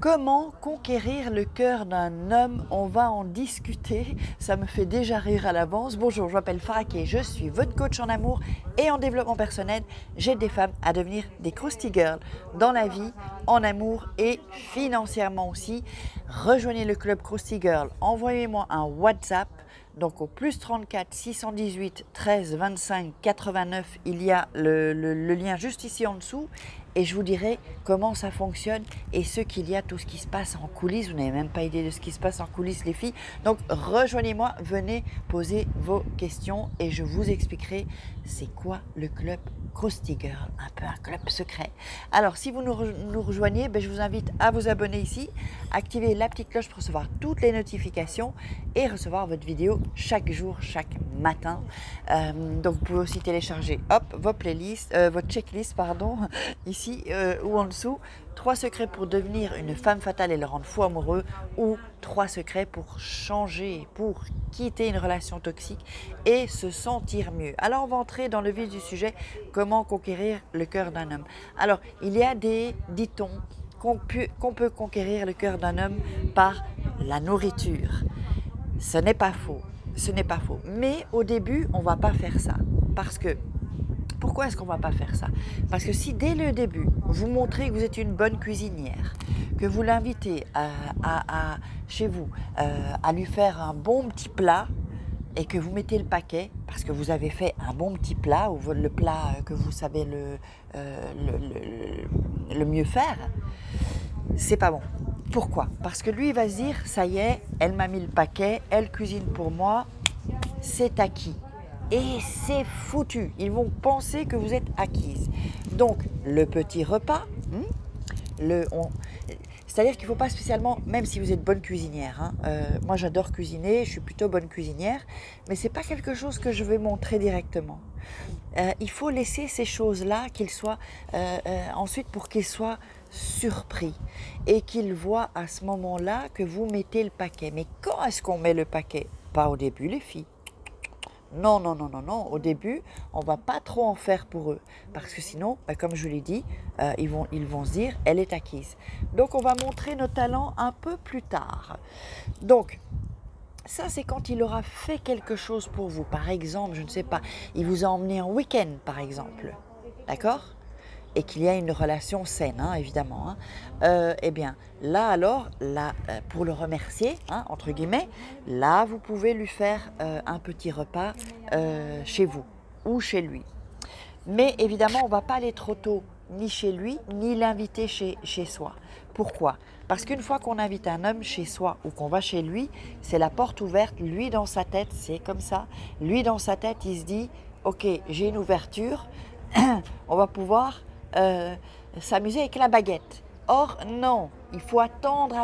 Comment conquérir le cœur d'un homme? On va en discuter, ça me fait déjà rire à l'avance. Bonjour, je m'appelle Faraké, je suis votre coach en amour et en développement personnel. J'aide des femmes à devenir des Krusty Girls dans la vie, en amour et financièrement aussi. Rejoignez le club Krusty Girl, envoyez-moi un WhatsApp. Donc au plus 34 618 13 25 89, il y a le lien juste ici en dessous et je vous dirai comment ça fonctionne et ce qu'il y a, tout ce qui se passe en coulisses. Vous n'avez même pas idée de ce qui se passe en coulisses les filles. Donc rejoignez-moi, venez poser vos questions et je vous expliquerai c'est quoi le club Krusty Girl, un peu un club secret. Alors si vous nous rejoignez, je vous invite à vous abonner ici, activer la petite cloche pour recevoir toutes les notifications et recevoir votre vidéo chaque jour, chaque matin. Donc vous pouvez aussi télécharger vos playlists, votre checklist pardon, ici ou en dessous. 3 secrets pour devenir une femme fatale et le rendre fou amoureux, ou 3 secrets pour changer, pour quitter une relation toxique et se sentir mieux. Alors on va entrer dans le vif du sujet, comment conquérir le cœur d'un homme. Alors il y a des dit-on qu'on peut conquérir le cœur d'un homme par la nourriture. Ce n'est pas faux, ce n'est pas faux. Mais au début, on ne va pas faire ça. Parce que, pourquoi est-ce qu'on ne va pas faire ça? Parce que si dès le début, vous montrez que vous êtes une bonne cuisinière, que vous l'invitez chez vous à lui faire un bon petit plat, et que vous mettez le paquet, parce que vous avez fait un bon petit plat, ou le plat que vous savez le mieux faire, c'est pas bon. Pourquoi? Parce que lui, il va se dire, ça y est, elle m'a mis le paquet, elle cuisine pour moi, c'est acquis. Et c'est foutu. Ils vont penser que vous êtes acquise. Donc, le petit repas, c'est-à-dire qu'il ne faut pas spécialement, même si vous êtes bonne cuisinière, moi j'adore cuisiner, je suis plutôt bonne cuisinière, mais ce n'est pas quelque chose que je vais montrer directement. Il faut laisser ces choses-là, qu'ils soient, ensuite pour qu'ils soient surpris et qu'ils voient à ce moment-là que vous mettez le paquet. Mais quand est-ce qu'on met le paquet? Pas au début les filles. Non, non, non, non, non. Au début, on ne va pas trop en faire pour eux. Parce que sinon, comme je l'ai dit, ils vont se dire, elle est acquise. Donc, on va montrer nos talents un peu plus tard. Donc, ça, c'est quand il aura fait quelque chose pour vous. Par exemple, je ne sais pas, il vous a emmené en week-end, par exemple. D'accord? Et qu'il y a une relation saine, évidemment. Eh bien, là alors, pour le remercier, entre guillemets, là, vous pouvez lui faire un petit repas chez vous ou chez lui. Mais évidemment, on ne va pas aller trop tôt, ni chez lui, ni l'inviter chez soi. Pourquoi? Parce qu'une fois qu'on invite un homme chez soi ou qu'on va chez lui, c'est la porte ouverte. Lui, dans sa tête, c'est comme ça. Lui, dans sa tête, il se dit, ok, j'ai une ouverture, on va pouvoir s'amuser avec la baguette. Or, non, il faut attendre.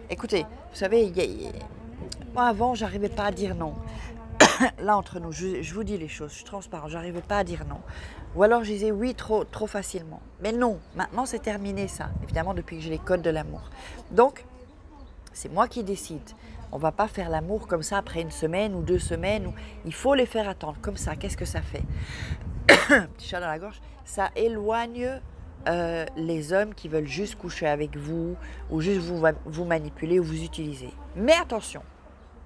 Écoutez, vous savez, moi avant, j'arrivais pas à dire non. Là, entre nous, je vous dis les choses, je suis transparente, j'arrivais pas à dire non. Ou alors, je disais oui trop facilement. Mais non, maintenant, c'est terminé ça, évidemment, depuis que j'ai les codes de l'amour. Donc, c'est moi qui décide. On ne va pas faire l'amour comme ça après une semaine ou 2 semaines. Il faut les faire attendre. Comme ça, qu'est-ce que ça fait? Petit chat dans la gorge. Ça éloigne les hommes qui veulent juste coucher avec vous ou juste vous manipuler ou vous utiliser. Mais attention,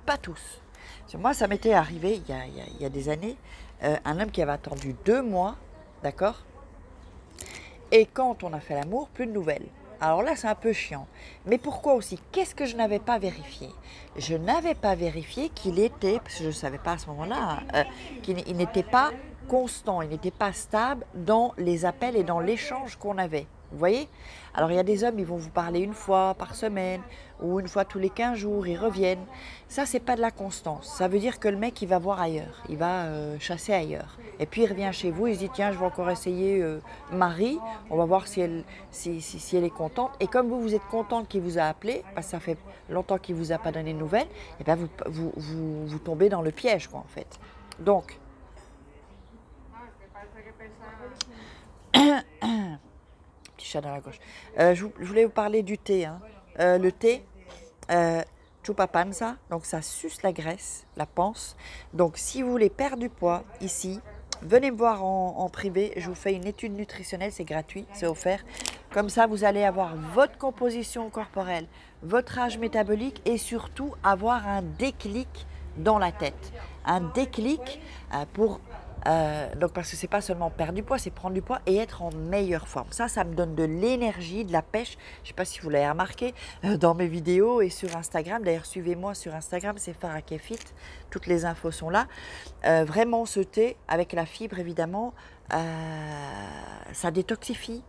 pas tous. Parce que moi, ça m'était arrivé il y a des années, un homme qui avait attendu 2 mois, d'accord? Et quand on a fait l'amour, plus de nouvelles. Alors là, c'est un peu chiant. Mais pourquoi aussi? Qu'est-ce que je n'avais pas vérifié? Je n'avais pas vérifié qu'il était, parce que je ne savais pas à ce moment-là, qu'il n'était pas constant, il n'était pas stable dans les appels et dans l'échange qu'on avait. Vous voyez? Alors il y a des hommes, ils vont vous parler 1 fois par semaine ou 1 fois tous les 15 jours, ils reviennent. Ça, c'est pas de la constance. Ça veut dire que le mec, il va voir ailleurs, il va chasser ailleurs. Et puis il revient chez vous, il se dit tiens, je vais encore essayer Marie, on va voir si elle est contente. Et comme vous êtes contente qu'il vous a appelé, parce que ça fait longtemps qu'il vous a pas donné de nouvelles, et bien vous tombez dans le piège, quoi, en fait. Donc, petit chat dans la gauche. Je voulais vous parler du thé. Le thé, chupa panza, donc ça suce la graisse, la panse. Donc si vous voulez perdre du poids, ici, venez me voir en privé, je vous fais une étude nutritionnelle, c'est gratuit, c'est offert. Comme ça, vous allez avoir votre composition corporelle, votre âge métabolique et surtout avoir un déclic dans la tête. Un déclic donc parce que c'est pas seulement perdre du poids, c'est prendre du poids et être en meilleure forme. Ça me donne de l'énergie, de la pêche. Je ne sais pas si vous l'avez remarqué dans mes vidéos et sur Instagram. D'ailleurs, suivez-moi sur Instagram, c'est Farah Kefit. Toutes les infos sont là. Vraiment, ce thé avec la fibre, évidemment, ça détoxifie.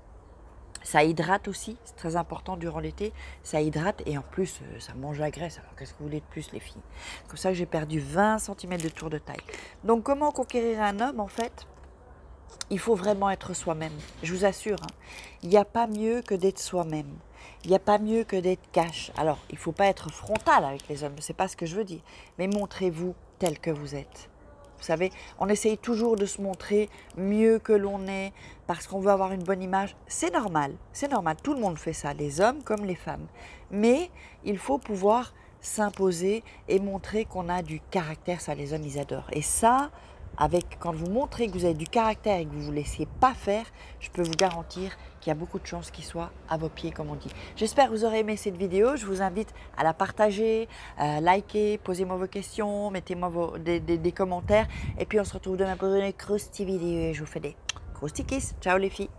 Ça hydrate aussi, c'est très important durant l'été, ça hydrate et en plus ça mange la graisse, alors qu'est-ce que vous voulez de plus les filles? C'est comme ça que j'ai perdu 20 cm de tour de taille. Donc comment conquérir un homme en fait? Il faut vraiment être soi-même, je vous assure, hein. Il n'y a pas mieux que d'être soi-même, il n'y a pas mieux que d'être cash. Alors il ne faut pas être frontal avec les hommes, c'est pas ce que je veux dire, mais montrez-vous tel que vous êtes. Vous savez, on essaye toujours de se montrer mieux que l'on est parce qu'on veut avoir une bonne image. C'est normal, tout le monde fait ça, les hommes comme les femmes. Mais il faut pouvoir s'imposer et montrer qu'on a du caractère, ça les hommes ils adorent. Et ça, quand vous montrez que vous avez du caractère et que vous ne vous laissez pas faire, je peux vous garantir qu'il y a beaucoup de chances qu'il soit à vos pieds, comme on dit. J'espère que vous aurez aimé cette vidéo. Je vous invite à la partager, liker, posez-moi vos questions, mettez-moi des commentaires. Et puis on se retrouve demain pour une crousty vidéo et je vous fais des crousty kiss. Ciao les filles.